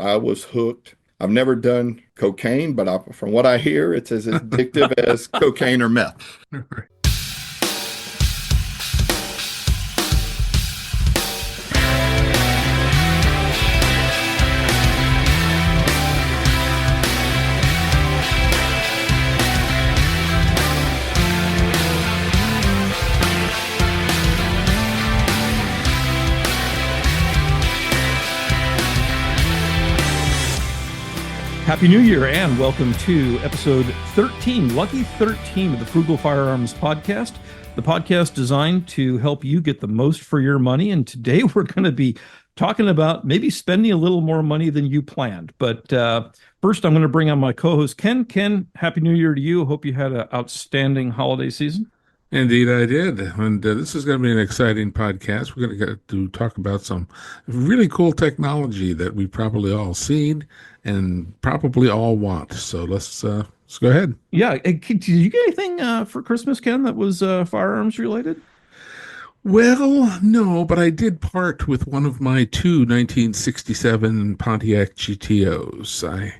I was hooked. I've never done cocaine, but from what I hear, it's as addictive as cocaine or meth. Happy New Year and welcome to episode 13, lucky 13 of the Frugal Firearms Podcast, the podcast designed to help you get the most for your money. And today we're going to be talking about maybe spending a little more money than you planned. But first, I'm going to bring on my co-host, Ken. Ken, Happy New Year to you. Hope you had an outstanding holiday season. Indeed, I did. And this is going to be an exciting podcast. We're going to get to talk about some really cool technology that we've probably all seen and probably all want. So let's go ahead. Yeah. Did you get anything for Christmas, Ken, that was firearms related? Well, no, but I did part with one of my two 1967 Pontiac GTOs. I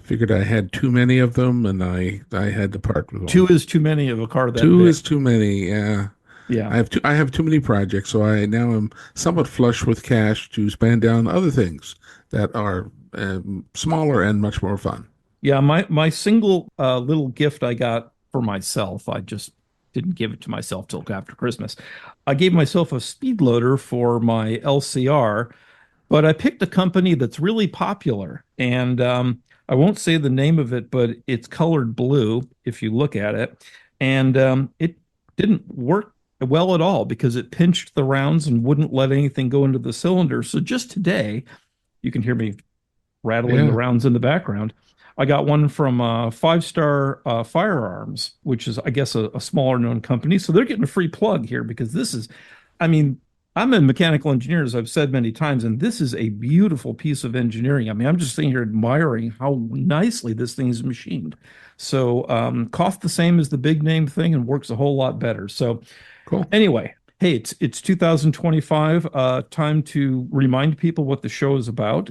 figured I had too many of them, and I had to part with one. Two is too many of a car that Two big. is too many. Yeah. Yeah. I have too many projects, so I now am somewhat flush with cash to spend down other things that are smaller and much more fun. Yeah, my single little gift I got for myself, I just didn't give it to myself till after Christmas. I gave myself a speed loader for my LCR, but I picked a company that's really popular, and I won't say the name of it, but it's colored blue if you look at it, and it didn't work well at all because it pinched the rounds and wouldn't let anything go into the cylinder. So just today, you can hear me rattling the rounds in the background. I got one from Five Star Firearms, which is, I guess, a smaller known company. So they're getting a free plug here because this is, I mean, I'm a mechanical engineer, as I've said many times, and this is a beautiful piece of engineering. I mean, I'm just sitting here admiring how nicely this thing is machined. So cost the same as the big name thing and works a whole lot better. So Cool. anyway, hey, it's 2025. Time to remind people what the show is about.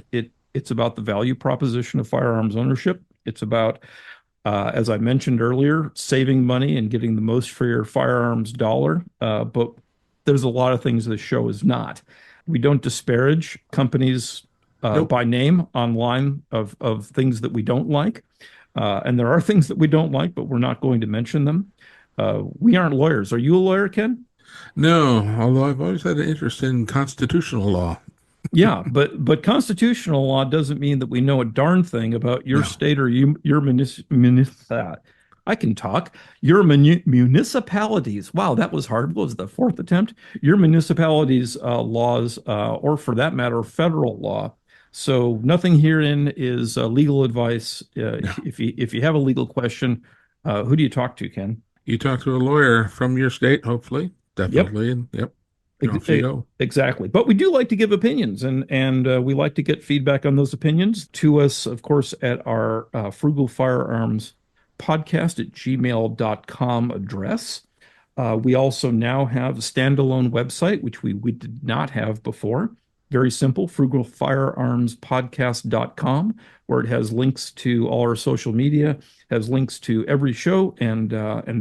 It's about the value proposition of firearms ownership. It's about, as I mentioned earlier, saving money and getting the most for your firearms dollar. But there's a lot of things this show is not. We don't disparage companies Nope. by name online of things that we don't like. And there are things that we don't like, but we're not going to mention them. We aren't lawyers. Are you a lawyer, Ken? No, although I've always had an interest in constitutional law. Yeah, but constitutional law doesn't mean that we know a darn thing about your No. state or your I can talk. Your municipalities. Wow, that was hard. What was the fourth attempt? Your municipalities' laws, or for that matter, federal law. So nothing herein is legal advice. Yeah. If you have a legal question, who do you talk to, Ken? You talk to a lawyer from your state, hopefully. Yep. Definitely. And yep. Off you go. Exactly. But we do like to give opinions, and we like to get feedback on those opinions to us, of course, at our Frugal Firearms podcast at gmail.com address. We also now have a standalone website, which we did not have before. Very simple, frugalfirearmspodcast.com, where it has links to all our social media, has links to every show, and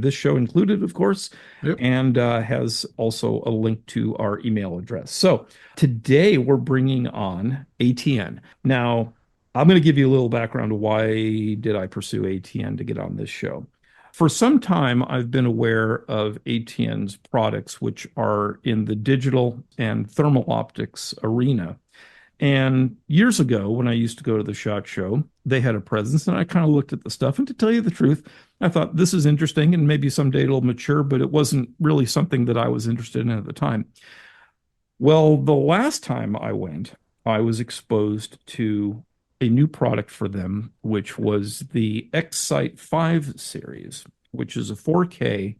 this show included, of course, Yep. and has also a link to our email address. So today we're bringing on ATN. Now, I'm going to give you a little background of why did I pursue ATN to get on this show. For some time, I've been aware of ATN's products, which are in the digital and thermal optics arena. And years ago, when I used to go to the SHOT Show, they had a presence, and I kind of looked at the stuff. And to tell you the truth, I thought this is interesting, and maybe someday it'll mature, but it wasn't really something that I was interested in at the time. Well, the last time I went, I was exposed to a new product for them, which was the X-Sight 5 series, which is a 4K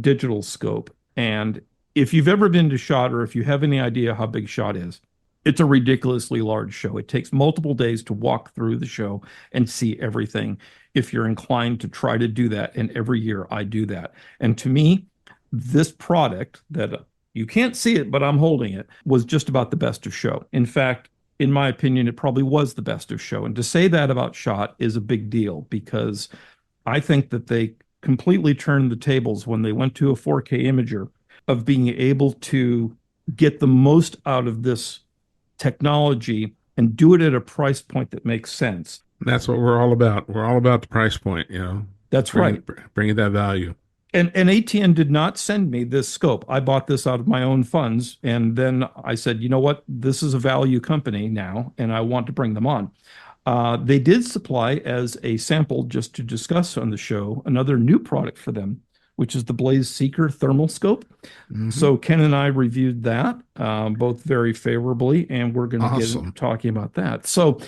digital scope. And if you've ever been to SHOT, or if you have any idea how big SHOT is, it's a ridiculously large show. It takes multiple days to walk through the show and see everything if you're inclined to try to do that. And every year I do that. And to me, this product that you can't see it, but I'm holding it, was just about the best to show. In fact, in my opinion, it probably was the best of show. And to say that about Shot is a big deal because I think that they completely turned the tables when they went to a 4K imager of being able to get the most out of this technology and do it at a price point that makes sense. That's what we're all about. We're all about the price point, That's bringing right. bringing that value. And ATN did not send me this scope. I bought this out of my own funds. And then I said, you know what? This is a value company now, and I want to bring them on. They did supply as a sample just to discuss on the show another new product for them, which is the Blaze Seeker thermal scope. Hmm. So Ken and I reviewed that both very favorably, and we're going to get into Awesome. talking about that. So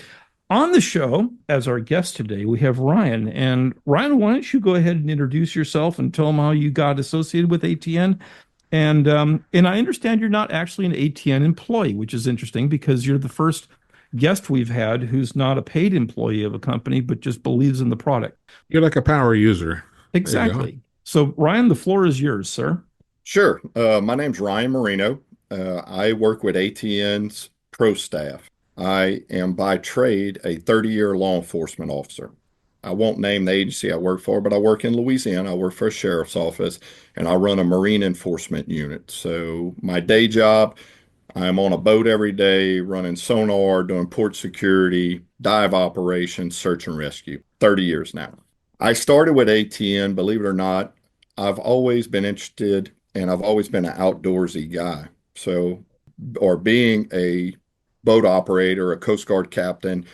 on the show, as our guest today, we have Ryan. And Ryan, why don't you go ahead and introduce yourself and tell them how you got associated with ATN? And I understand you're not actually an ATN employee, which is interesting because you're the first guest we've had who's not a paid employee of a company, but just believes in the product. You're like a power user. There you go. Exactly. So, Ryan, the floor is yours, sir. Sure. My name's Ryan Mareno. I work with ATN's pro staff. I am by trade a 30-year law enforcement officer. I won't name the agency I work for, but I work in Louisiana. I work for a sheriff's office and I run a marine enforcement unit. So my day job, I'm on a boat every day running sonar, doing port security, dive operations, search and rescue. 30 years now. I started with ATN, believe it or not. I've always been interested and I've always been an outdoorsy guy. So, or being a boat operator, a Coast Guard captain,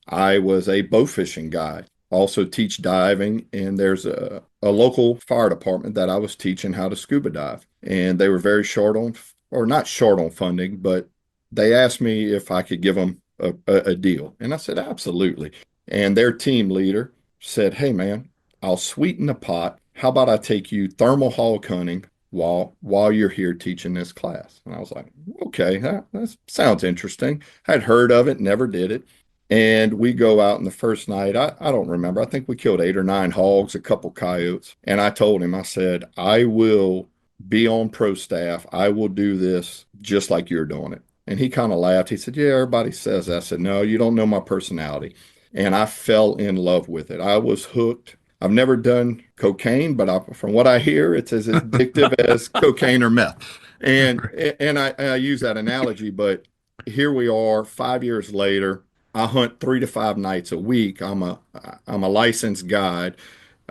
I was a bow fishing guy. Also teach diving, and there's a local fire department that I was teaching how to scuba dive. And they were very short on, or not short on funding, but they asked me if I could give them a deal. And I said, absolutely. And their team leader said, hey man, I'll sweeten the pot. How about I take you thermal hog hunting while you're here teaching this class? And I was like, okay, that sounds interesting. I'd heard of it, never did it. And we go out, and the first night, I don't remember. I think we killed 8 or 9 hogs, a couple coyotes. And I told him, I said, I will be on pro staff. I will do this just like you're doing it. And he kind of laughed. He said, yeah, everybody says that. I said, no, you don't know my personality. And I fell in love with it. I was hooked. I've never done cocaine, but from what I hear, it's as addictive as cocaine or meth. And and I use that analogy, but here we are 5 years later. I hunt 3 to 5 nights a week. I'm a licensed guide.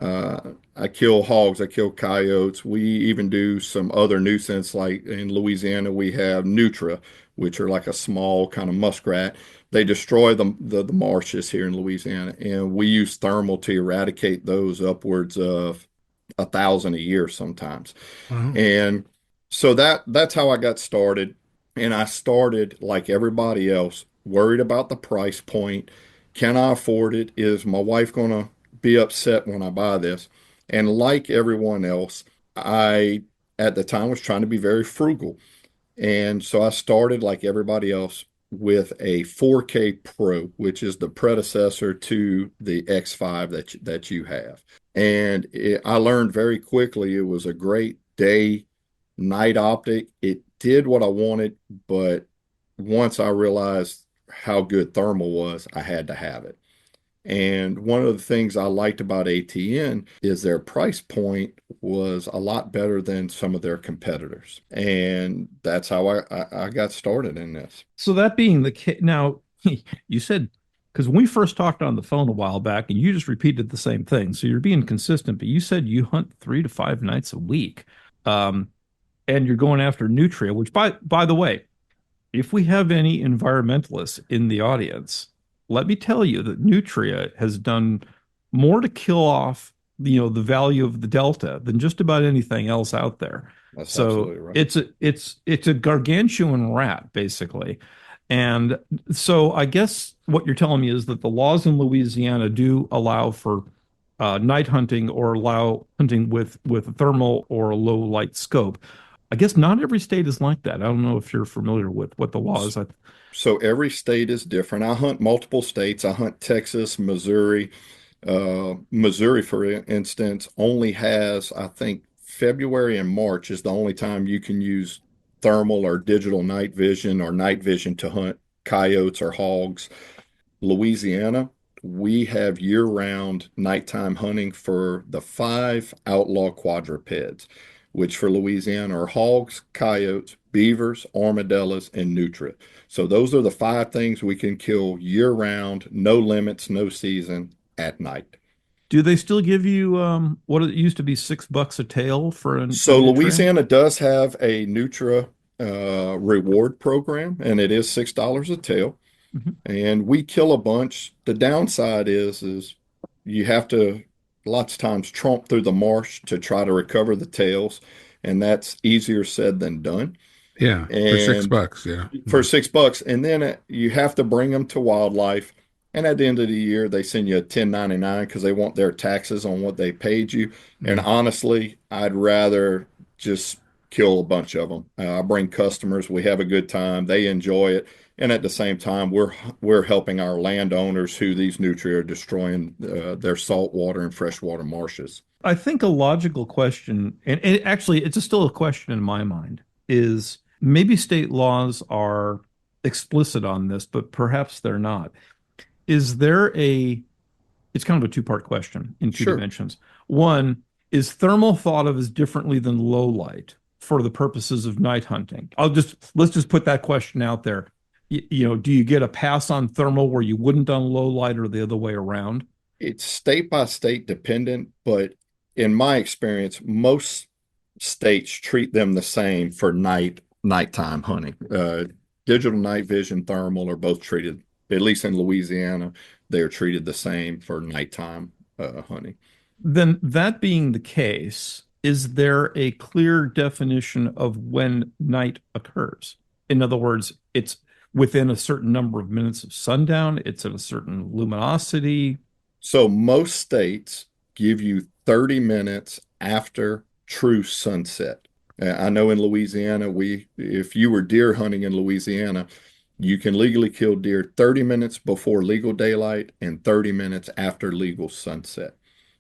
I kill hogs. I kill coyotes. We even do some other nuisance, like in Louisiana, we have nutria, which are like a small kind of muskrat. They destroy the marshes here in Louisiana, and we use thermal to eradicate those upwards of 1,000 a year sometimes. Wow. And so that's how I got started. And I started like everybody else, worried about the price point. Can I afford it? Is my wife going to be upset when I buy this? And like everyone else, I at the time was trying to be very frugal. And so I started like everybody else with a 4K Pro, which is the predecessor to the X5 that you have. And I learned very quickly it was a great day night optic. It did what I wanted, but once I realized how good thermal was, I had to have it. And one of the things I liked about ATN is their price point was a lot better than some of their competitors. And that's how I got started in this. So that being the case, now you said, because when we first talked on the phone a while back, and you just repeated the same thing, so you're being consistent, but you said you hunt 3 to 5 nights a week, um, and you're going after nutria. Which, by the way, if we have any environmentalists in the audience, let me tell you that nutria has done more to kill off, the value of the delta than just about anything else out there. That's So absolutely right. it's a gargantuan rat, basically. And so I guess what you're telling me is that the laws in Louisiana do allow for night hunting or allow hunting with a thermal or a low light scope. I guess not every state is like that. I don't know if you're familiar with what the law is. So every state is different. I hunt multiple states. I hunt Texas, Missouri. Missouri, for instance, only has, I think, February and March is the only time you can use thermal or digital night vision or night vision to hunt coyotes or hogs. Louisiana, we have year-round nighttime hunting for the five outlaw quadrupeds, which for Louisiana are hogs, coyotes, beavers, armadillos, and nutria. So those are the five things we can kill year-round, no limits, no season, at night. Do they still give you what it used to be $6 a tail for a So nutria? Louisiana does have a Nutria reward program, and it is $6 a tail. Mhm. And we kill a bunch. The downside is you have to lots of times tromp through the marsh to try to recover the tails, and that's easier said than done. Yeah, for six And bucks. Yeah. for $6, and then you have to bring them to wildlife. And at the end of the year, they send you a 1099 because they want their taxes on what they paid you. And Mm. honestly, I'd rather just kill a bunch of them. I bring customers, we have a good time, they enjoy it, and at the same time, we're helping our landowners who these nutria are destroying their saltwater and freshwater marshes. I think a logical question, and actually, it's still a question in my mind, is maybe state laws are explicit on this, but perhaps they're not. Is there it's kind of a two-part question in two Sure. dimensions. One, is thermal thought of as differently than low light for the purposes of night hunting? Let's just put that question out there. Do you get a pass on thermal where you wouldn't on low light or the other way around? It's state by state dependent, but in my experience, most states treat them the same for nighttime hunting. Digital night vision, thermal are both treated, at least in Louisiana, they are treated the same for nighttime hunting. Then that being the case, is there a clear definition of when night occurs? In other words, it's within a certain number of minutes of sundown, it's at a certain luminosity. So most states give you 30 minutes after true sunset. I know in Louisiana, if you were deer hunting in Louisiana, you can legally kill deer 30 minutes before legal daylight and 30 minutes after legal sunset.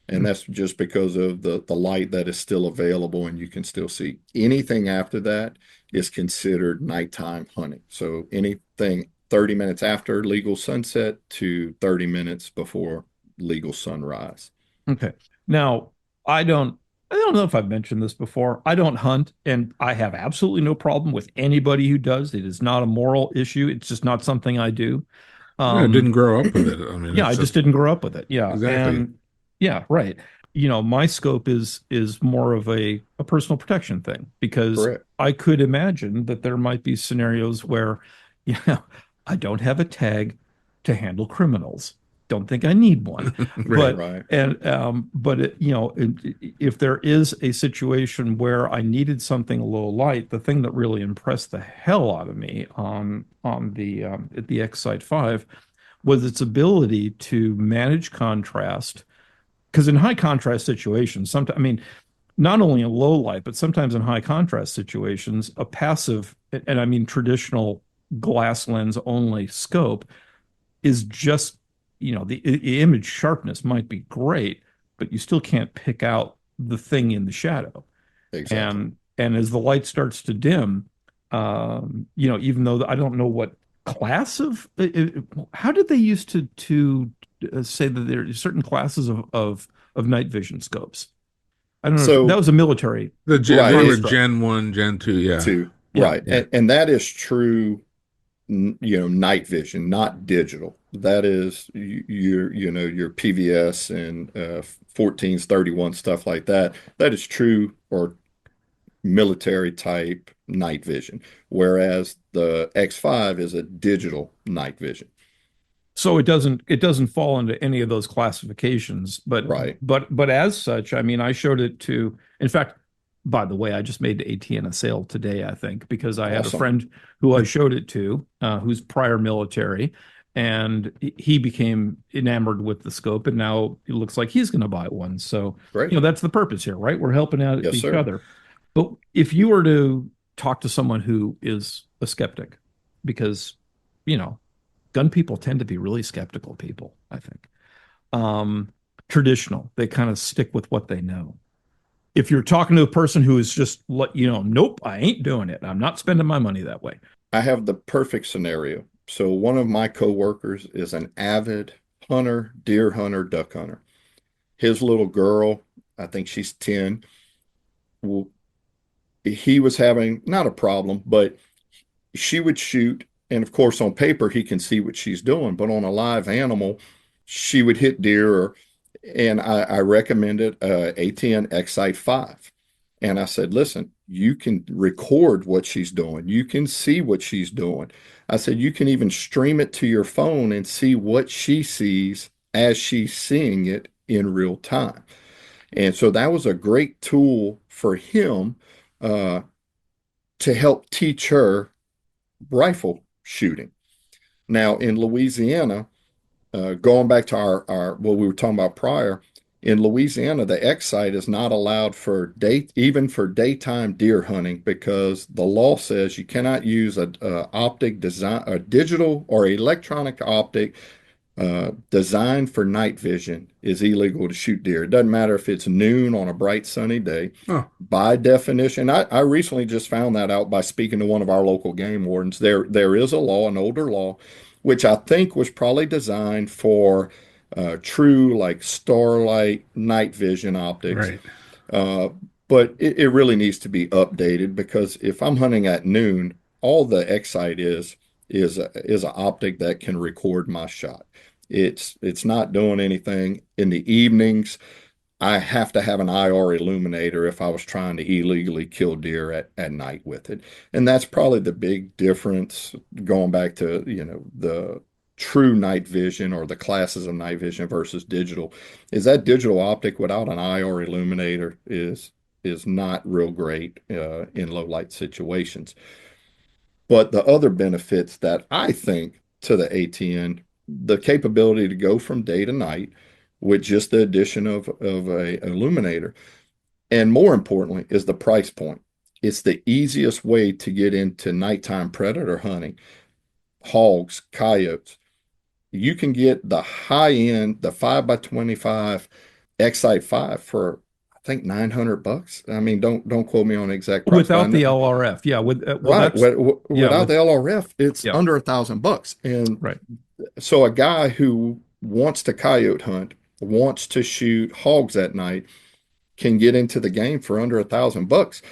And that's just because of the light that is still available and you can still see. Anything after that is considered nighttime hunting. So anything 30 minutes after legal sunset to 30 minutes before legal sunrise. Okay. Now, I don't know if I've mentioned this before. I don't hunt, and I have absolutely no problem with anybody who does. It is not a moral issue. It's just not something I do. Yeah, didn't Um, grow up with it. I mean, yeah, I it's just just didn't grow up with it. Yeah. exactly. And yeah, right. My scope is more of a personal protection thing because Correct. I could imagine that there might be scenarios where, you know, I don't have a tag to handle criminals. Don't think I need one. Right. But Right. if there is a situation where I needed something low light, the thing that really impressed the hell out of me on the at the X Sight 5 was its ability to manage contrast. Because in high contrast situations, sometimes, I mean, not only in low light, but sometimes in high contrast situations, a passive, and I mean traditional glass lens only scope is just, the image sharpness might be great, but you still can't pick out the thing in the shadow. Exactly. And as the light starts to dim, even though I don't know what class of how did they used to say that there are certain classes of night vision scopes? I don't know if that So, was a military They right. were construct. Gen 1, Gen 2. Yeah. Two. Yeah. Right. Yeah. And that is true, night vision, not digital. That is your PVS and 14s, 31, stuff like that. That is true or military type night vision, whereas the X5 is a digital night vision. So it doesn't fall into any of those classifications, but Right. but as such, I mean, I showed it to. In fact, by the way, I just made ATN a sale today, I think, because I had a Awesome. friend who I showed it to, who's prior military, and he became enamored with the scope, and now it looks like he's going to buy one. So, Great. that's the purpose here, right? We're helping out Yes, each sir. other. But if you were to talk to someone who is a skeptic, because, you know, gun people tend to be really skeptical people, I think. Um, Traditional, they kind of stick with what they know. If you're talking to a person who is just, nope, I ain't doing it. I'm not spending my money that way. I have the perfect scenario. So one of my coworkers is an avid hunter, deer hunter, duck hunter. His little girl, I think she's 10, well, he was having not a problem, but she would shoot. And of course, on paper, he can see what she's doing, but on a live animal, she would hit deer. And I recommended ATN Excite 5. And I said, listen, you can record what she's doing. You can see what she's doing. I said, you can even stream it to your phone and see what she sees as she's seeing it in real time. And so that was a great tool for him uh, to help teach her rifle shooting. Now in Louisiana, going back to our what we were talking about prior, in Louisiana, the X site is not allowed for even for daytime deer hunting because the law says you cannot use a optic design, a digital or electronic optic designed for night vision is illegal to shoot deer. It doesn't matter if it's noon on a bright sunny day. Oh, By definition, I recently just found that out by speaking to one of our local game wardens. There is a law, an older law, which I think was probably designed for true like starlight night vision optics. right. Uh, but it really needs to be updated because if I'm hunting at noon, all the Excite is an optic that can record my shot. It's not doing anything in the evenings. I have to have an IR illuminator if I was trying to illegally kill deer at night with it. And that's probably the big difference going back to, the true night vision or the classes of night vision versus digital is that digital optic without an IR illuminator is not real great in low light situations. But the other benefits that I think to the ATN, the capability to go from day to night with just the addition of a illuminator, and more importantly, is the price point. It's the easiest way to get into nighttime predator hunting, hogs, coyotes. You can get the high end, the 5 by 25 Excite 5 for I think $900. I mean, don't quote me on the exact price, but I Without the know LRF. Yeah, well right. that's yeah, Without the LRF, it's yeah, under $1,000. And right. so a guy who wants to coyote hunt, wants to shoot hogs at night, can get into the game for under $1,000.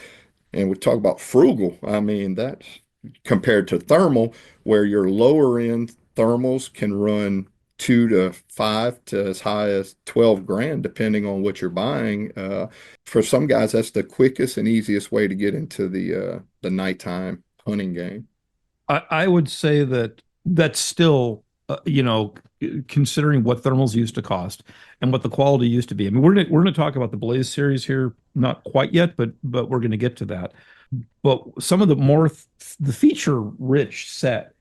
And we talk about frugal. I mean, that compared to thermal, where your lower end thermals can run 2 to 5 to as high as 12 grand, depending on what you're buying. For some guys, that's the quickest and easiest way to get into the nighttime hunting game. I would say that that's still, considering what thermals used to cost and what the quality used to be. I mean, we're gonna talk about the Blaze series here, not quite yet, but we're gonna get to that. But some of the the feature rich set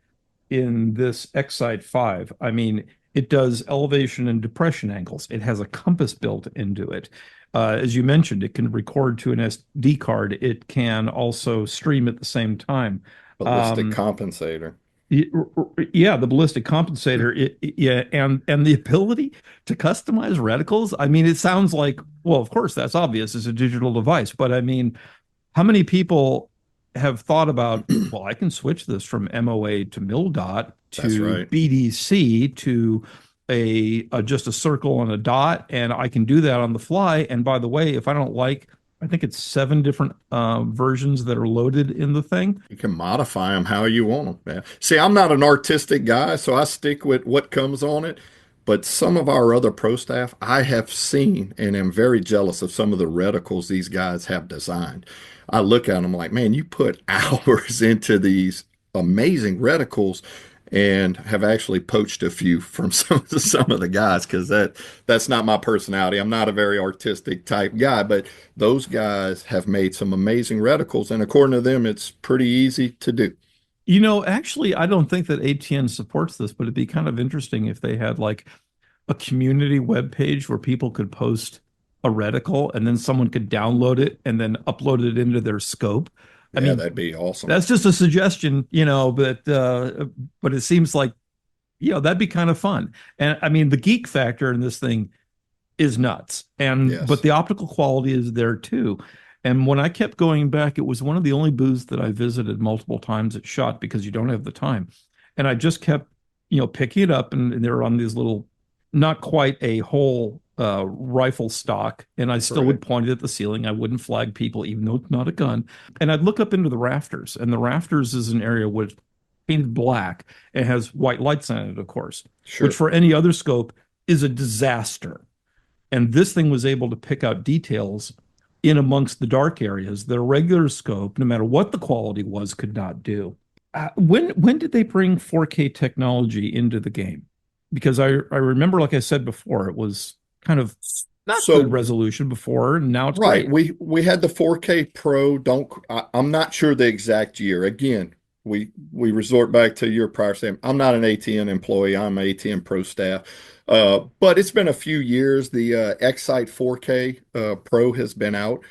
in this Excite 5, I mean, it does elevation and depression angles. It has a compass built into it. As you mentioned, it can record to an SD card. It can also stream at the same time. Ballistic Um, compensator. yeah, the ballistic compensator, yeah, and the ability to customize reticles. I mean, it sounds like, well, of course, that's obvious. It's a digital device, but I mean, how many people have thought about, well, I can switch this from MOA to MilDOT That's to right. BDC to a just a circle and a dot, and I can do that on the fly. And by the way, if I don't like, I think it's 7 different versions that are loaded in the thing. You can modify them how you want them. Man. See, I'm not an artistic guy, so I stick with what comes on it. But some of our other pro staff, I have seen and am very jealous of some of the reticles these guys have designed. I look at them like, man, you put hours into these amazing reticles and have actually poached a few from some of the guys because that's not my personality. I'm not a very artistic type guy, but those guys have made some amazing reticles, and according to them, it's pretty easy to do. Actually, I don't think that ATN supports this, but it'd be kind of interesting if they had like a community web page where people could post a reticle and then someone could download it and then upload it into their scope. I Yeah, mean, that'd be awesome. that's just a suggestion, but it seems like, that'd be kind of fun. And I mean, the geek factor in this thing is nuts. And but Yes. the optical quality is there too. And when I kept going back, it was one of the only booths that I visited multiple times at SHOT because you don't have the time. and I just kept, picking it up, and they're on these little, not quite a whole rifle stock, and I still would Correct. point it at the ceiling. I wouldn't flag people, even though it's not a gun. And I'd look up into the rafters, and the rafters is an area with painted black and has white lights on it, of course, which Sure. for any other scope is a disaster. And this thing was able to pick out details in amongst the dark areas that a regular scope, no matter what the quality was, could not do. When did they bring 4K technology into the game? Because I remember, like I said before, it was kind of not good So resolution before, and now it's right, great. we had the 4K Pro. I'm not sure the exact year. Again, we resort back to your prior statement. I'm not an ATN employee. I'm ATN Pro staff. But it's been a few years. The Excite 4K Pro has been out,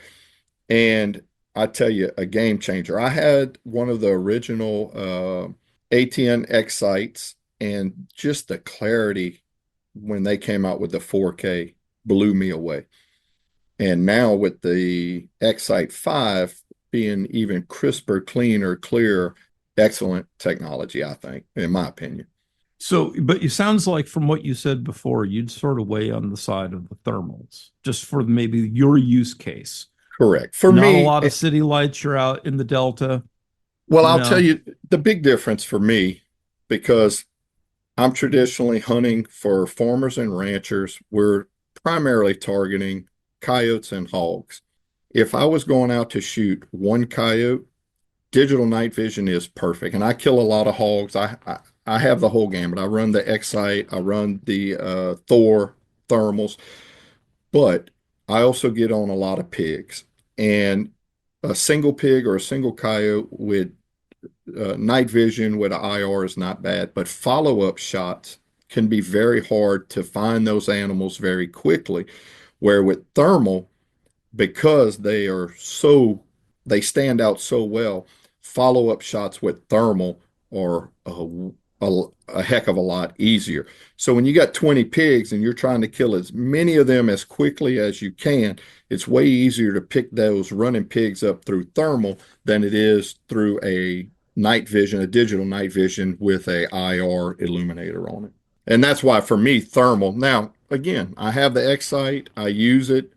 and I tell you, a game changer. I had one of the original ATN Excites, and just the clarity when they came out with the 4K blew me away. And now with the Excite 5 being even crisper, cleaner, clearer, excellent technology, I think, in my opinion. So, but it sounds like from what you said before, you'd sort of weigh on the side of the thermals, just for maybe your use case. Correct. For Not a me, lot of city lights. You're out in the Delta, well, you I'll tell know. you the big difference for me, because I'm traditionally hunting for farmers and ranchers. We're primarily targeting coyotes and hogs. If I was going out to shoot one coyote, digital night vision is perfect. And I kill a lot of hogs. I have the whole gamut. I run the Excite, I run the Thor thermals, but I also get on a lot of pigs. And a single pig or a single coyote with night vision with an IR is not bad, but follow-up shots can be very hard to find those animals very quickly. Where with thermal, because they stand out so well, follow-up shots with thermal are a heck of a lot easier. So when you got 20 pigs and you're trying to kill as many of them as quickly as you can, it's way easier to pick those running pigs up through thermal than it is through a night vision, a digital night vision with a IR illuminator on it. And that's why for me, thermal. Now, again, I have the Excite, I use it.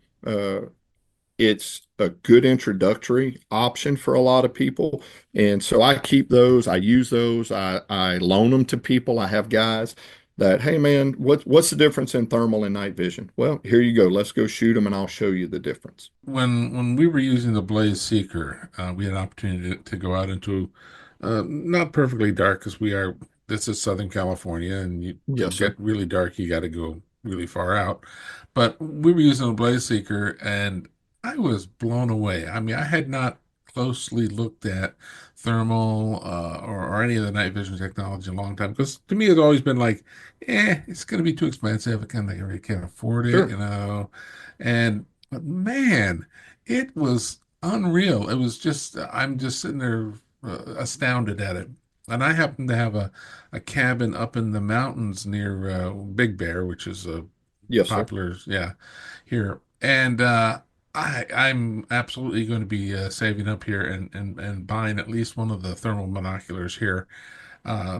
It's a good introductory option for a lot of people. And so I keep those, I use those, I loan them to people. I have guys that, hey man, what's the difference in thermal and night vision? Well, here you go. Let's go shoot them and I'll show you the difference. When we were using the Blaze Seeker, we had an opportunity to go out into not perfectly dark because this is Southern California, and to Yes, get sir. really dark, you got to go really far out. But we were using the Blaze Seeker, and I was blown away. I mean, I had not closely looked at thermal or any of the night vision technology in a long time because to me it's always been like, it's going to be too expensive. I really can't afford it, Sure. And but man, it was unreal. It was just, I'm just sitting there astounded at it. And I happen to have a cabin up in the mountains near Big Bear, which is a Yes, sir. popular, yeah, here. And I'm absolutely going to be saving up here and buying at least one of the thermal binoculars here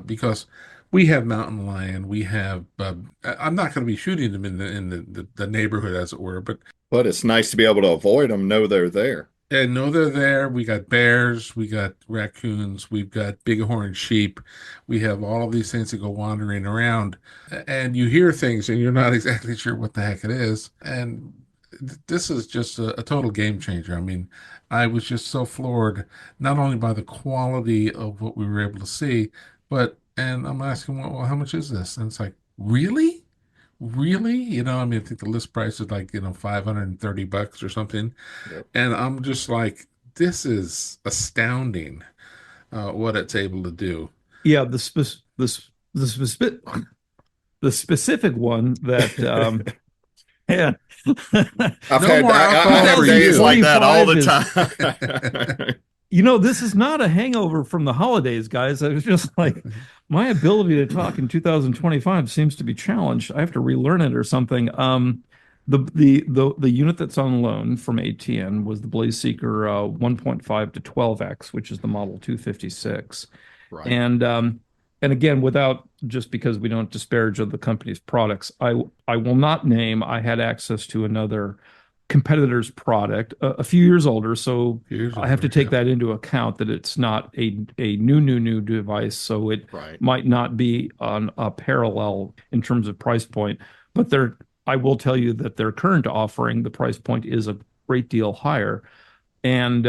because we have mountain lion. We have. I'm not going to be shooting them in the neighborhood, as it were, but But it's nice to be able to avoid them, know they're there. and know they're there. We got bears, we got raccoons, we've got bighorn sheep. We have all of these things that go wandering around, and you hear things, and you're not exactly sure what the heck it is. And this is just a total game changer. I mean, I was just so floored, not only by the quality of what we were able to see, but and I'm asking, well, how much is this? And it's like, really? Really? I mean, I think the list price is like, $530 or something. Yep. And I'm just like, this is astounding what it's able to do. Yeah, the specific one that yeah. No more I alcohol have for days you. like that all 2025 the is, time. this is not a hangover from the holidays, guys. I was just like, my ability to talk in 2025 seems to be challenged. I have to relearn it or something. The unit that's on loan from ATN was the Blaze Seeker 1.5 to 12X, which is the model 256. Right. And and again, without just because we don't disparage of the company's products, I will not name. I had access to another competitor's product, a few years older, so Years I have to older, take yeah. that into account that it's not a new device, so it Right. might not be on a parallel in terms of price point. But I will tell you that their current offering, the price point is a great deal higher. And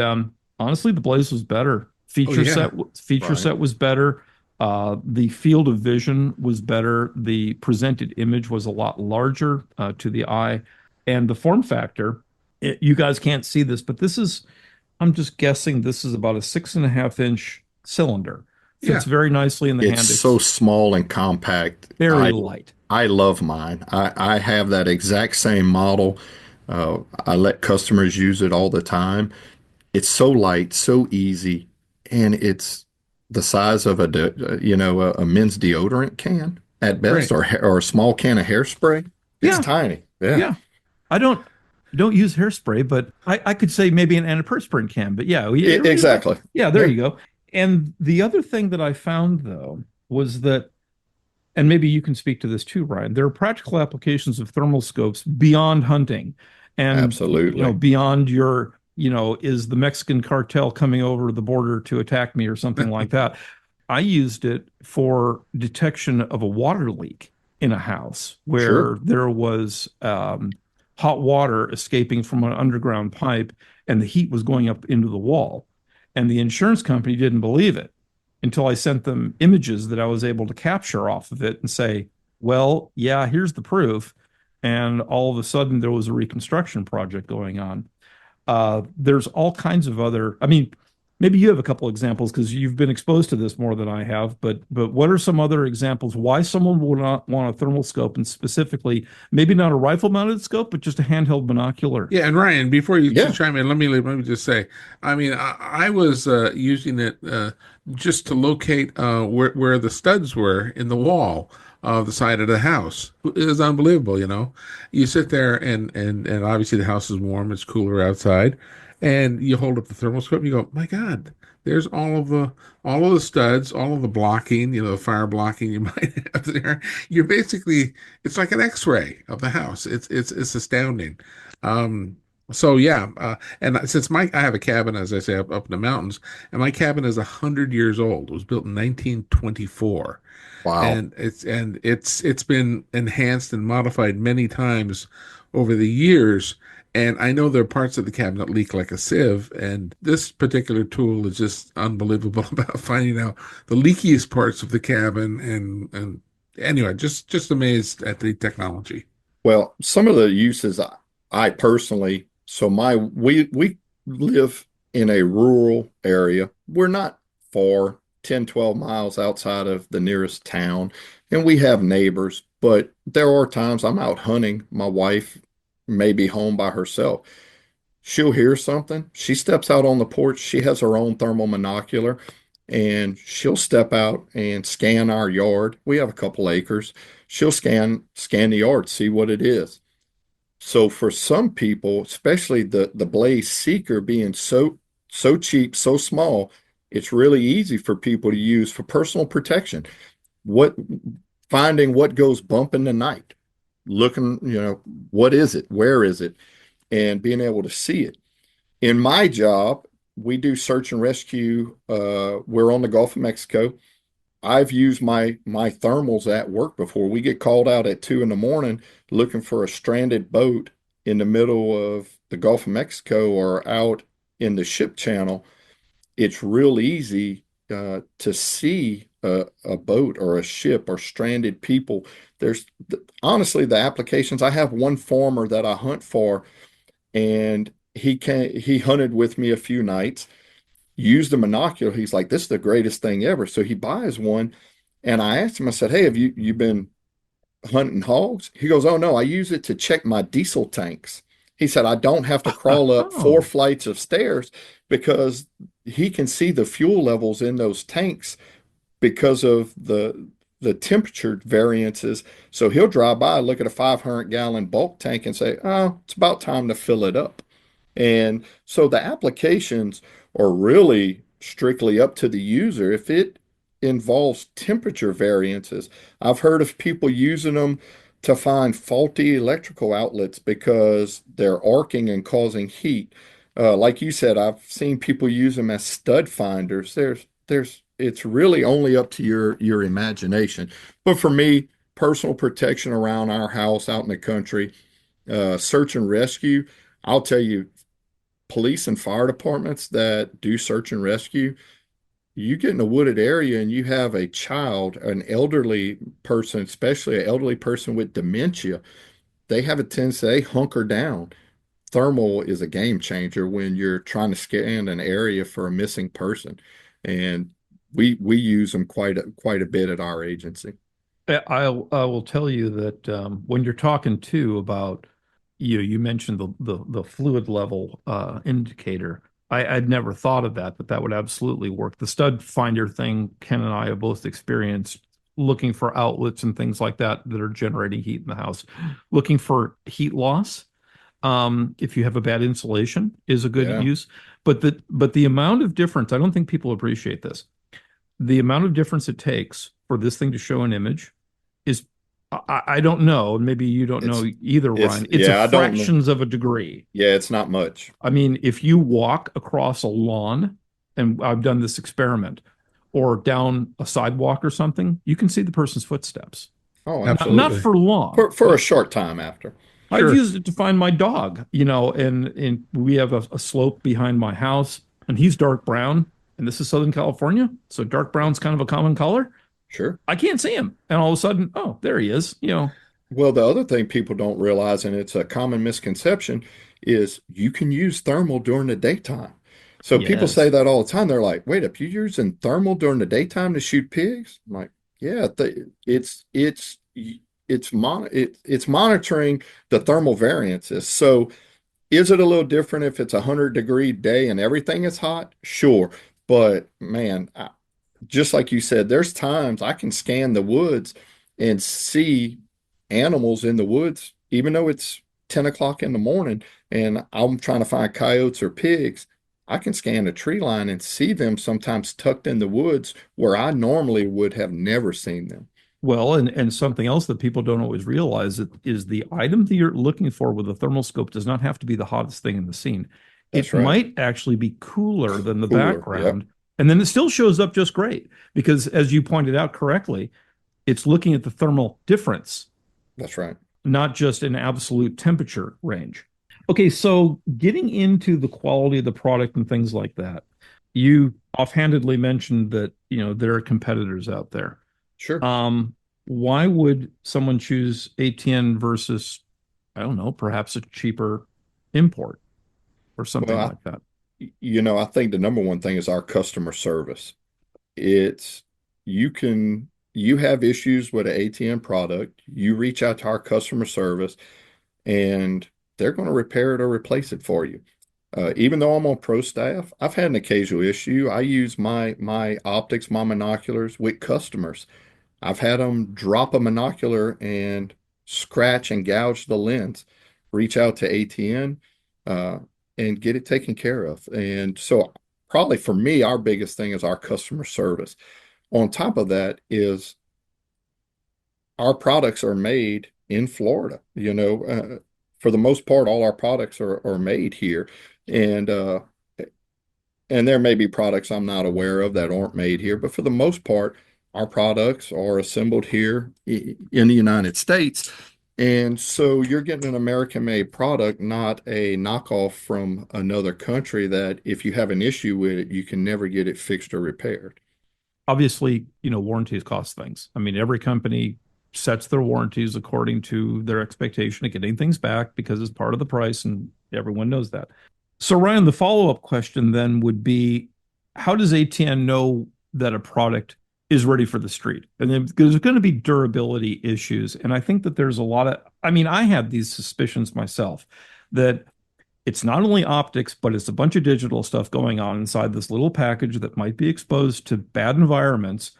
honestly, the Blaze was better. Oh yeah. Feature Right. set was better. The field of vision was better. The presented image was a lot larger to the eye, and the form factor. You guys can't see this, but this is. I'm just guessing this is about a 6.5 inch cylinder. Fits Yeah. very nicely in the It's hand. so It's small and compact. very light. I love mine. I have that exact same model. I let customers use it all the time. It's so light, so easy, and it's the size of a men's deodorant can at best, Right. or a small can of hairspray. It's Yeah, tiny. Yeah. yeah. I don't use hairspray, but I could say maybe an antiperspirant can. But yeah, Exactly. yeah, there Yeah. you go. And the other thing that I found though was that, and maybe you can speak to this too, Brian, there are practical applications of thermal scopes beyond hunting and, Absolutely. beyond your, is the Mexican cartel coming over the border to attack me or something like that. I used it for detection of a water leak in a house Sure. where there was hot water escaping from an underground pipe and the heat was going up into the wall. And the insurance company didn't believe it until I sent them images that I was able to capture off of it and say, well, yeah, here's the proof. And all of a sudden, there was a reconstruction project going on. There's all kinds of other, I mean, maybe you have a couple examples because you've been exposed to this more than I have, but what are some other examples why someone would not want a thermal scope and specifically maybe not a rifle mounted scope, but just a handheld binocular? Yeah, and Ryan, before you Yeah. chime in, let me just say, I mean, I was using it just to locate where the studs were in the wall of the side of the house. It was unbelievable, you know. You sit there and obviously the house is warm, it's cooler outside, and you hold up the thermal scope, and you go, my God, there's all of the studs, all of the blocking, you know, the fire blocking you might have there. You're basically it's like an X-ray of the house. It's astounding. Um, so yeah, and since I have a cabin, as I say, up in the mountains, and my cabin is 100 years old. It was built in 1924, Wow. and it's been enhanced and modified many times over the years. And I know there are parts of the cabin that leak like a sieve, and this particular tool is just unbelievable about finding out the leakiest parts of the cabin. And anyway, just amazed at the technology. Well, some of the uses I personally, so we live in a rural area. We're not far, 10, 12 miles outside of the nearest town, and we have neighbors, but there are times I'm out hunting. My wife may be home by herself. She'll hear something. She steps out on the porch. She has her own thermal monocular, and she'll step out and scan our yard. We have a couple acres. She'll scan the yard, see what it is. So for some people, especially the Blaze Seeker being so cheap, so small, it's really easy for people to use for personal protection. What Finding what goes bump in the night, looking, what is it? Where is it? And being able to see it. In my job, we do search and rescue. We're on the Gulf of Mexico. I've used my thermals at work before. We get called out at 2 in the morning looking for a stranded boat in the middle of the Gulf of Mexico or out in the ship channel. It's real easy to see a boat or a ship or stranded people. There's honestly the applications. I have one farmer that I hunt for, and he hunted with me a few nights, used a monocular. He's like, this is the greatest thing ever. So he buys one. And I asked him, I said, hey, have you been hunting hogs? He goes, oh no, I use it to check my diesel tanks. He said, I don't have to crawl up four Oh, flights of stairs because he can see the fuel levels in those tanks because of the temperature variances. So he'll drive by, look at a 500-gallon bulk tank and say, oh, it's about time to fill it up. And so the applications are really strictly up to the user. involves temperature variances. I've heard of people using them to find faulty electrical outlets because they're arcing and causing heat. Like you said, I've seen people use them as stud finders. It's really only up to your imagination. But for me, personal protection around our house out in the country, search and rescue, I'll tell you, police and fire departments that do search and rescue, you get in a wooded area and you have a child, an elderly person, especially an elderly person with dementia, they have a tendency, they hunker down. Thermal is a game changer when you're trying to scan an area for a missing person. And we use them quite a bit at our agency. I will tell you that when you're talking too about you mentioned the fluid level indicator. I'd never thought of that, but that would absolutely work. The stud finder thing, Ken and I have both experienced looking for outlets and things like that that are generating heat in the house. Looking for heat loss, if you have a bad insulation, is a good Yeah, use. But the amount of difference, I don't think people appreciate this. The amount of difference it takes for this thing to show an image is I don't know, and maybe you don't know it's either, it's Ryan. It's a yeah, I don't know. fractions of a degree. Yeah, it's not much. I mean, if you walk across a lawn, and I've done this experiment, or down a sidewalk or something, you can see the person's footsteps. Oh, Not Absolutely. for long, for a but short time after. I've Sure. used it to find my dog, and we have a slope behind my house, and he's dark brown, and this is Southern California, so dark brown's kind of a common color. Sure. I can't see him, and all of a sudden, oh, there he is. Well, the other thing people don't realize, and it's a common misconception, is you can use thermal during the daytime. So people say Yes. that all the time. They're like, "Wait, if you're using thermal during the daytime to shoot pigs?" I'm like, "Yeah, it's monitoring the thermal variances." So is it a little different if it's a 100-degree day and everything is hot? Sure, but man, just like you said, there's times I can scan the woods and see animals in the woods, even though it's 10 o'clock in the morning and I'm trying to find coyotes or pigs. I can scan a tree line and see them sometimes tucked in the woods where I normally would have never seen them. Well, and something else that people don't always realize is the item that you're looking for with a thermal scope does not have to be the hottest thing in the scene. That's It right. might actually be cooler than the Cooler. Yep. background, and then it still shows up just great because, as you pointed out correctly, it's looking at the thermal difference, That's right. not just an absolute temperature range. Okay, so getting into the quality of the product and things like that, you offhandedly mentioned that, there are competitors out there. Sure. Um, why would someone choose ATN versus, I don't know, perhaps a cheaper import or something Well, like that? I think the number one thing is our customer service. It's you have issues with an ATM product, you reach out to our customer service and they're going to repair it or replace it for you. Even though I'm on pro staff, I've had an occasional issue. I use my optics, my monoculars with customers. I've had them drop a monocular and scratch and gouge the lens. Reach out to ATN uh, and get it taken care of. And so probably for me, our biggest thing is our customer service. On top of that is our products are made in Florida. For the most part, all our products are made here. And and there may be products I'm not aware of that aren't made here, but for the most part, our products are assembled here in the United States. And so you're getting an American-made product, not a knockoff from another country that if you have an issue with it, you can never get it fixed or repaired. Obviously, warranties cost things. I mean, every company sets their warranties according to their expectation of getting things back because it's part of the price, and everyone knows that. So, Ryan, the follow-up question then would be, how does ATN know that a product is ready for the street? And then there's going to be durability issues. And I think that there's a lot of, I mean, I have these suspicions myself that it's not only optics, but it's a bunch of digital stuff going on inside this little package that might be exposed to bad environments.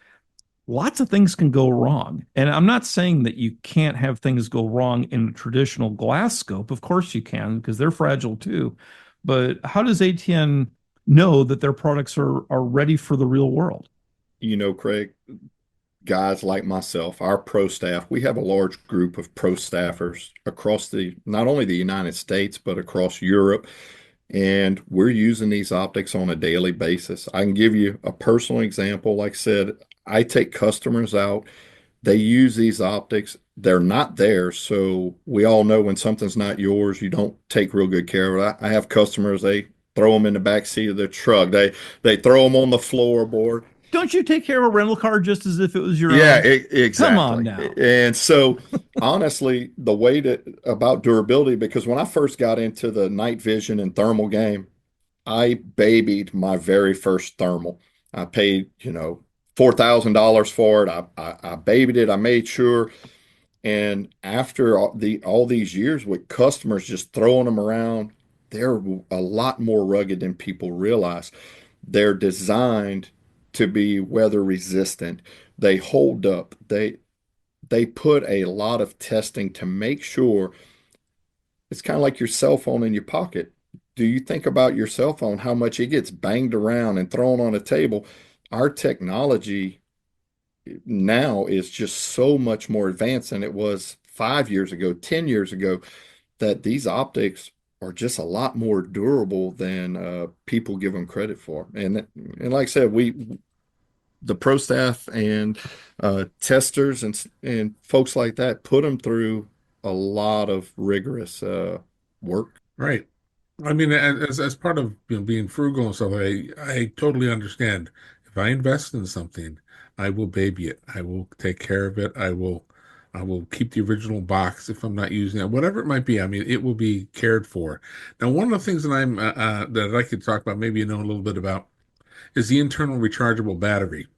Lots of things can go wrong. And I'm not saying that you can't have things go wrong in a traditional glass scope. Of course you can, because they're fragile too. But how does ATN know that their products are ready for the real world? Craig, guys like myself, our pro staff, we have a large group of pro staffers across not only the United States, but across Europe. And we're using these optics on a daily basis. I can give you a personal example. Like I said, I take customers out. They use these optics. They're not theirs. So we all know when something's not yours, you don't take real good care of it. I have customers, they throw them in the back seat of their truck. They throw them on the floorboard. Don't you take care of a rental car just as if it was your Yeah, own? Come on exactly. now. And so honestly, the way that about durability, because when I first got into the night vision and thermal game, I babied my very first thermal. I paid, $4,000 for it. I babied it. I made sure. And after all these years with customers just throwing them around, they're a lot more rugged than people realize. They're designed to be weather resistant. They hold up. They put a lot of testing to make sure it's kind of like your cell phone in your pocket. Do you think about your cell phone, how much it gets banged around and thrown on a table? Our technology now is just so much more advanced than it was 5 years ago, 10 years ago, that these optics are just a lot more durable than people give them credit for. And like I said, the pro staff and testers and folks like that put them through a lot of rigorous work. Right. I mean, as part of being frugal and stuff, I totally understand. If I invest in something, I will baby it. I will take care of it. I will keep the original box if I'm not using it, whatever it might be. I mean, it will be cared for. Now, one of the things that I'd like to talk about, maybe you know a little bit about, is the internal rechargeable battery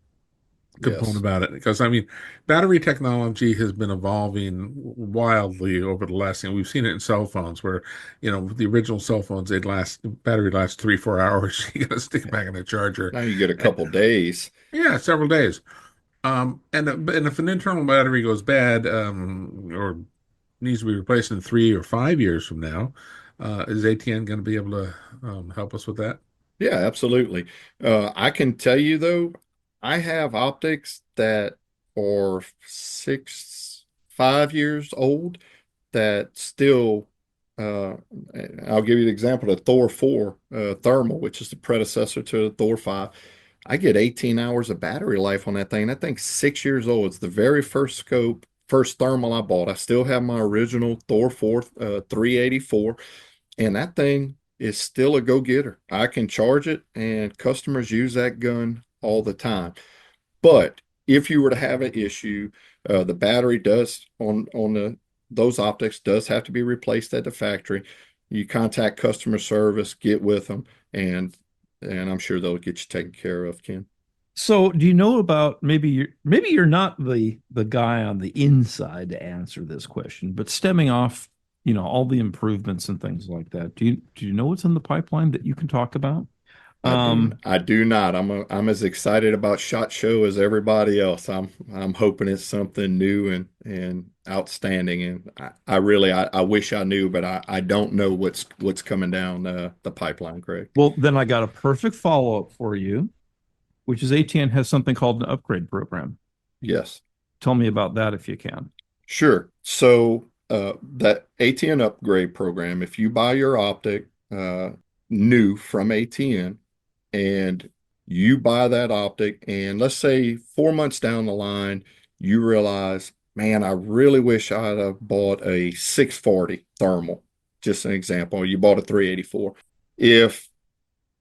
component Yes. about it, because I mean, battery technology has been evolving wildly over the last, we've seen it in cell phones where, the original cell phones, battery lasts 3 4 hours. You got to stick it back in the charger. Now you get a Uh, couple days. yeah, several days. And if an internal battery goes bad, or needs to be replaced in 3 or 5 years from now, is ATN going to be able to help us with that? Yeah, absolutely. I can tell you though, I have optics that are 5 years old that still, uh, I'll give you the example of Thor 4 thermal, which is the predecessor to Thor 5. I get 18 hours of battery life on that thing. That thing's 6 years old. It's the very first scope, first thermal I bought. I still have my original Thor 4 384, and that thing is still a go-getter. I can charge it, and customers use that gun all the time. But if you were to have an issue, the battery does on those optics does have to be replaced at the factory. You contact customer service, get with them, and I'm sure they'll get you taken care of, Ken. So, do you know about maybe you're not the guy on the inside to answer this question, but stemming off, all the improvements and things like that. Do you know what's in the pipeline that you can talk about? Um, I do not. I'm as excited about SHOT Show as everybody else. I'm hoping it's something new and outstanding. And I really I wish I knew, but I don't know what's coming down the pipeline, Craig. well, then I got a perfect follow-up for you, which is ATN has something called an upgrade program. Yes. Tell me about that if you can. Sure. So that ATN upgrade program, if you buy your optic new from ATN and you buy that optic, and let's say 4 months down the line, you realize, man, I really wish I'd have bought a 640 thermal. Just an example, you bought a 384. If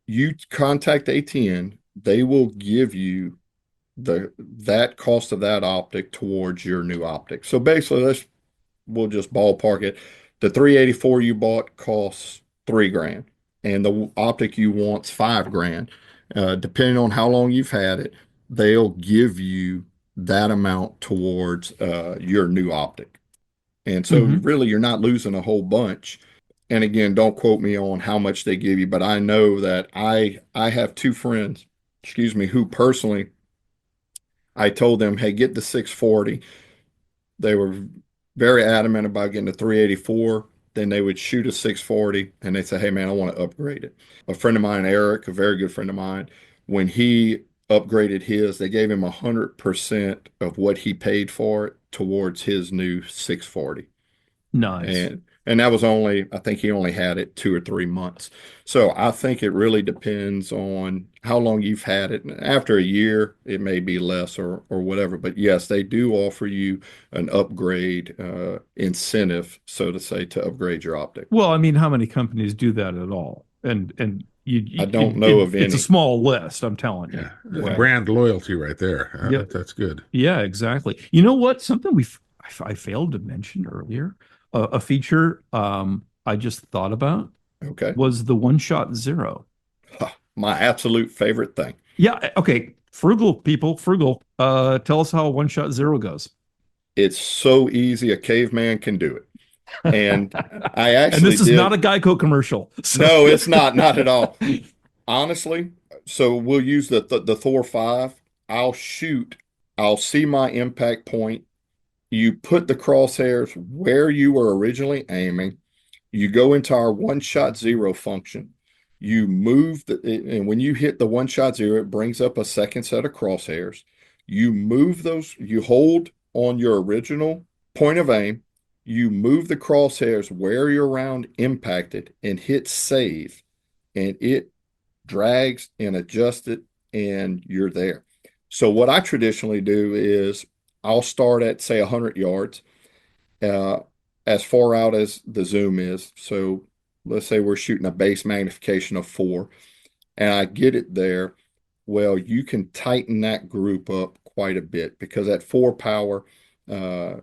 you contact ATN, they will give you that cost of that optic towards your new optic. So basically, we'll just ballpark it. The 384 you bought costs 3 grand, and the optic you want's 5 grand. Depending on how long you've had it, they'll give you that amount towards your new optic. And so Hmm. really you're not losing a whole bunch. And again, don't quote me on how much they give you, but I know that I have two friends, excuse me, who personally I told them, hey, get the 640. They were very adamant about getting a 384. Then they would shoot a 640 and they'd say, hey, man, I want to upgrade it. A friend of mine, Eric, a very good friend of mine, when he upgraded his. They gave him 100% of what he paid for it towards his new 640. Nice. And that was only, I think he only had it 2 or 3 months. So I think it really depends on how long you've had it. After a year, it may be less or whatever. But yes, they do offer you an upgrade incentive, so to say, to upgrade your optic. Well, I mean, how many companies do that at all? And I don't know of it's a any. small list, I'm telling you. Yeah, Right. brand loyalty right there. Yeah, That's good. yeah, exactly. You know what? Something I failed to mention earlier, a feature I just thought about Okay. was the one shot zero. My absolute favorite thing. Yeah, okay. Frugal people, frugal. Tell us how one shot zero goes. It's so easy, a caveman can do it. And I And actually this is not did. a Geico commercial. So No, it's not at all. Honestly, so we'll use the Thor 5. I'll shoot, I'll see my impact point. You put the crosshairs where you were originally aiming. You go into our one shot zero function. You move and when you hit the one shot zero, it brings up a second set of crosshairs. You move those, you hold on your original point of aim. You move the crosshairs where your round impacted and hit save, and it drags and adjusts it, and you're there. So, what I traditionally do is I'll start at, say, 100 yards uh, as far out as the zoom is. So let's say we're shooting a base magnification of 4 and I get it there. Well, you can tighten that group up quite a bit because at 4 power, uh,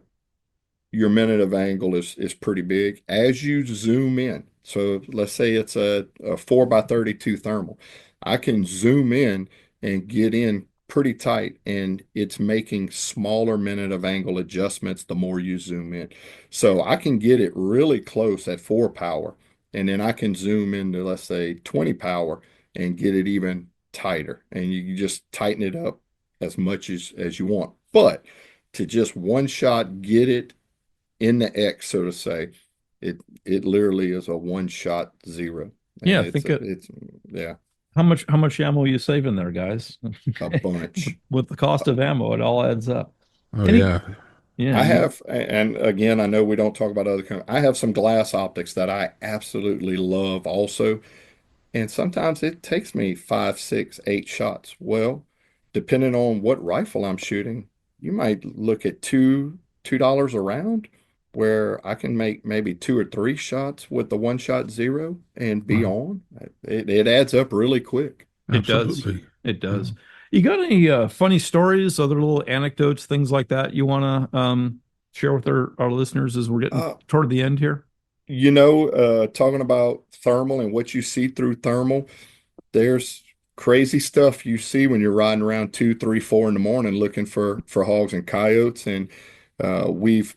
your minute of angle is pretty big as you zoom in. So let's say it's a 4 by 32 thermal. I can zoom in and get in pretty tight, and it's making smaller minute of angle adjustments the more you zoom in. So I can get it really close at 4 power, and then I can zoom into, let's say, 20 power and get it even tighter. And you just tighten it up as much as you want. But to just one shot get it in the X, so to say, it literally is a one shot zero, and yeah, think it. it's yeah, How much ammo are you saving there, guys? a bunch. With the cost of ammo, it all adds up. Oh Any, yeah. yeah, I you have, and again, I know we don't talk about other companies. I have some glass optics that I absolutely love also. And sometimes it takes me 5, 6, 8 shots. Well, depending on what rifle I'm shooting, you might look at $2 a round, where I can make maybe 2 or 3 shots with the one shot zero and be Wow. on. It adds up really quick. it does. Absolutely. It Yeah. does. You got any funny stories, other little anecdotes, things like that you want to share with our listeners as we're getting Uh, toward the end here? Talking about thermal and what you see through thermal, there's crazy stuff you see when you're riding around 2, 3, 4 in the morning looking for hogs and coyotes. And we've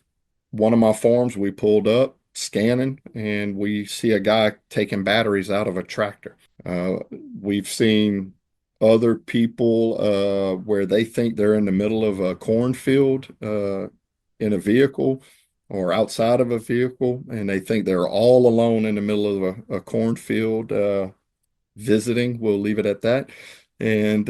one of my farms we pulled up scanning and we see a guy taking batteries out of a tractor. Uh, we've seen other people where they think they're in the middle of a cornfield in a vehicle or outside of a vehicle, and they think they're all alone in the middle of a cornfield visiting. We'll leave it at that. And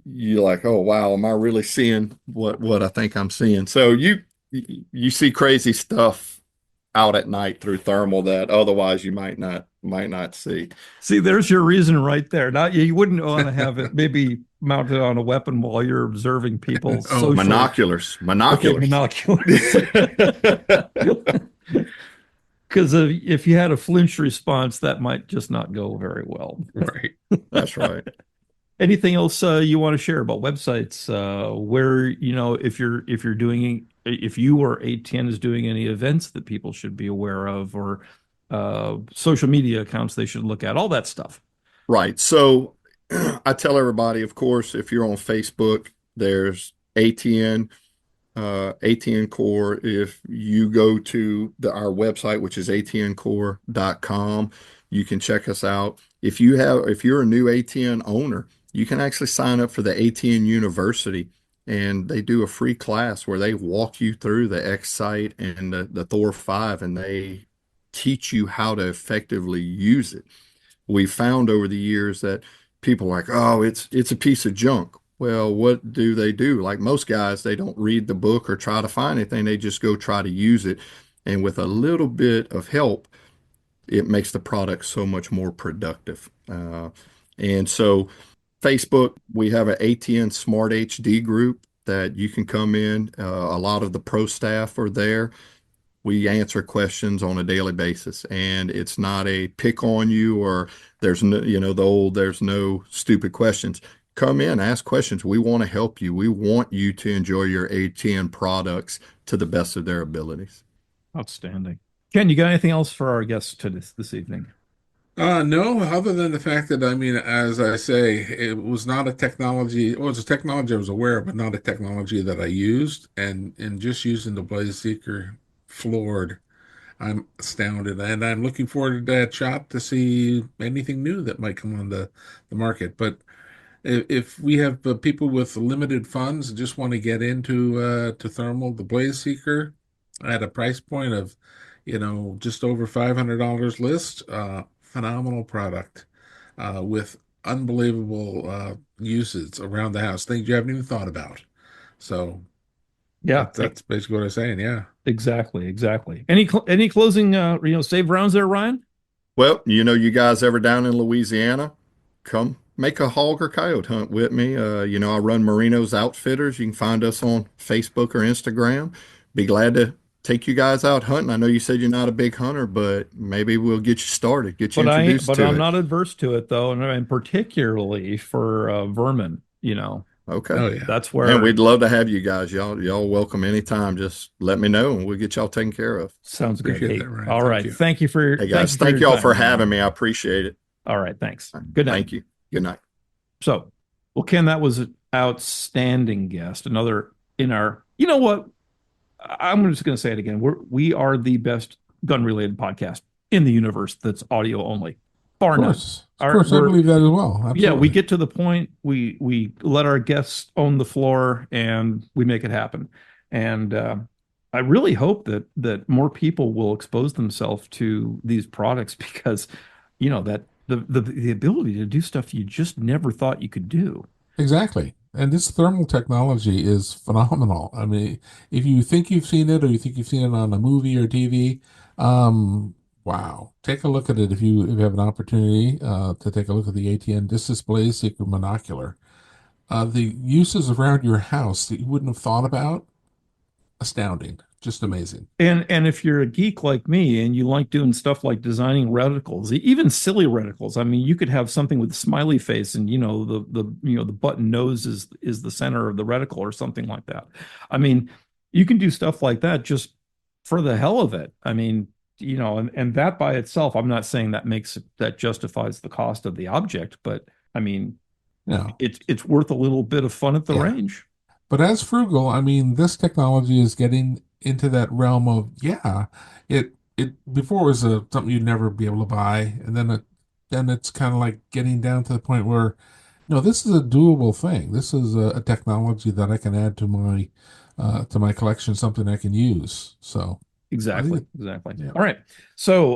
you're like, oh wow, am I really seeing what I think I'm seeing? So you see crazy stuff out at night through thermal that otherwise you might not see. See, there's your reason right there. Not you wouldn't want to have it maybe mounted on a weapon while you're observing people Oh, socially. Monoculars, Okay, monoculars. binoculars. Because if you had a flinch response, that might just not go very well. right. That's right. Anything else you want to share about websites? Where if you're doing if you or ATN is doing any events that people should be aware of, or social media accounts they should look at, all that stuff. Right. So I tell everybody, of course, if you're on Facebook, there's ATN, ATN Core. If you go to our website, which is atncore.com, you can check us out. If you're a new ATN owner, you can actually sign up for the ATN University, and they do a free class where they walk you through the X site and the Thor 5, and they teach you how to effectively use it. We found over the years that people are like, oh, it's a piece of junk. Well, what do they do? Like most guys, they don't read the book or try to find anything. They just go try to use it. And with a little bit of help, it makes the product so much more productive. And so Facebook, we have an ATN Smart HD group that you can come in. A lot of the pro staff are there. We answer questions on a daily basis, and it's not a pick on you or there's no, the old, there's no stupid questions. Come in, ask questions. We want to help you. We want you to enjoy your ATN products to the best of their abilities. Outstanding. Ken, you got anything else for our guests to this evening? No, other than the fact that, I mean, as I say, it was not a technology, well, it was a technology I was aware of, but not a technology that I used. And in just using the Blaze Seeker floored, I'm astounded. And I'm looking forward to that shop to see anything new that might come on the market. But if we have people with limited funds and just want to get into to thermal, the Blaze Seeker at a price point of, just over $500 list, phenomenal product with unbelievable uses around the house, things you haven't even thought about. So Yeah, that's basically what I'm saying. Yeah. exactly, exactly. Any closing save rounds there, Ryan? Well, you guys ever down in Louisiana, come make a hog or coyote hunt with me. I run Mareno's Outfitters. You can find us on Facebook or Instagram. Be glad to take you guys out hunting. I know you said you're not a big hunter, but maybe we'll get you started, get you introduced But to I'm it. not adverse to it though, and particularly for vermin. Okay. Oh yeah. That's Man, where we'd love to have you guys. Y'all welcome anytime. Just let me know and we'll get y'all taken care of. sounds good. Appreciate Hey, that, Ryan. all Thank right. you. Hey Thank guys, you for thank your y'all time. for having me. I appreciate it. All right, thanks. Good night. Thank you. Good night. So, well, Ken, that was an outstanding guest. Another in our, you know what? I'm just going to say it again. We are the best gun related podcast in the universe that's audio only, bar none. Of course, I We're believe that as well. Yeah, we Absolutely. get to the point, we let our guests own the floor and we make it happen. And I really hope that more people will expose themselves to these products because that the ability to do stuff you just never thought you could do. Exactly. And this thermal technology is phenomenal. I mean, if you think you've seen it or you think you've seen it on a movie or TV, wow. Take a look at it if you have an opportunity to take a look at the ATN. This is Blaze Seeker Monocular. The uses around your house that you wouldn't have thought about, astounding. Just amazing. And if you're a geek like me and you like doing stuff like designing reticles, even silly reticles, I mean, you could have something with a smiley face and the button nose is the center of the reticle or something like that. I mean, you can do stuff like that just for the hell of it. I mean, and that by itself, I'm not saying that justifies the cost of the object, but I mean, Yeah. it's worth a little bit of fun at the Yeah. range. But as frugal, I mean, this technology is getting into that realm of, yeah, it before it was something you'd never be able to buy, and then it's kind of like getting down to the point where, no, this is a doable thing. This is a technology that I can add to my collection, something I can use. So I think, Exactly, exactly. yeah, All right. So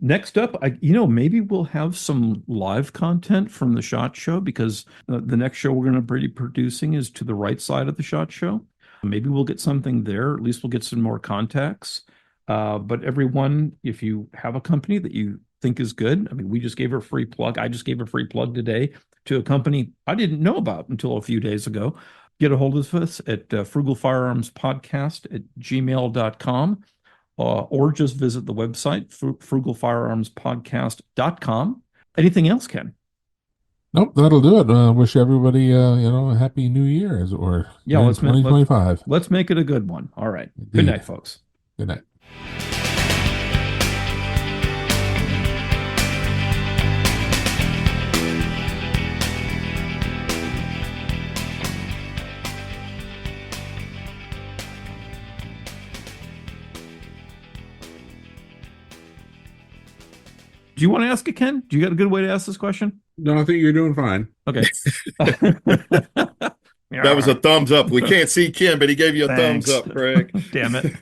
next up, maybe we'll have some live content from the SHOT Show because the next show we're going to be producing is to the right side of the SHOT Show. Maybe we'll get something there. At least we'll get some more contacts. But everyone, if you have a company that you think is good, I mean, we just gave a free plug. I just gave a free plug today to a company I didn't know about until a few days ago. Get a hold of us at frugalfirearmspodcast@gmail.com or just visit the website, frugalfirearmspodcast.com. Anything else, Ken? nope, that'll do it. Wish everybody, a happy new year, as it were. Yeah, You're in 2025. let's make it a good one. All right. Good Indeed. night, folks. Good night. Do you want to ask it, Ken? Do you got a good way to ask this question? No, I think you're doing fine. Okay. That was a thumbs up. We can't see Ken, but he gave you a thumbs Thanks. up, Craig. Damn it.